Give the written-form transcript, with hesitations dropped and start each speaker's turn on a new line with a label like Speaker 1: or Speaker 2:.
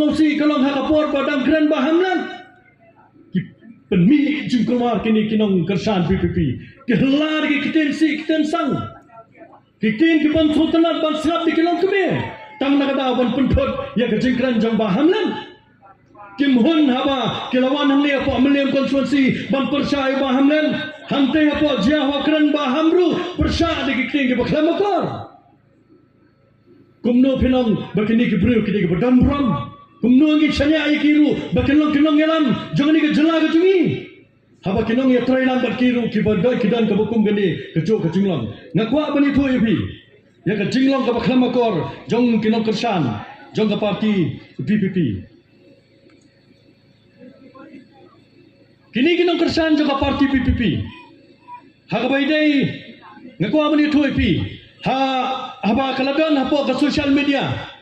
Speaker 1: solusi kalau hakapor padang keren bahamlan penmi jungkumar kini kinong kersan PPP kehelar ke kitensi kitensang kitin ke ban sultanat ban serap di kinong keme tang nakata ban pentot ya ke jingkran jang bahamlan kim hun haba kilawan hang le apa meliam konstituensi ban persai bahamlan hante apa jia wakran bahamru persa di kitin ke baklamakor kumno pinong bakini ke bru kini ke badambram kumno ngi chanya ai kiru bakinong kinong yalam jangan ke jela ke jungi haba kinong ya trailan bakiru ki badai kidan ke bukum gani ke jo ke jinglang ngakwa bani tu ibi ya ke jinglang ke baklamakor jong kinong kersan jong ke parti PPP kini kinong kersan jong ke parti PPP haga baidai ngakwa bani tu ibi haba kaladan hapo ke social media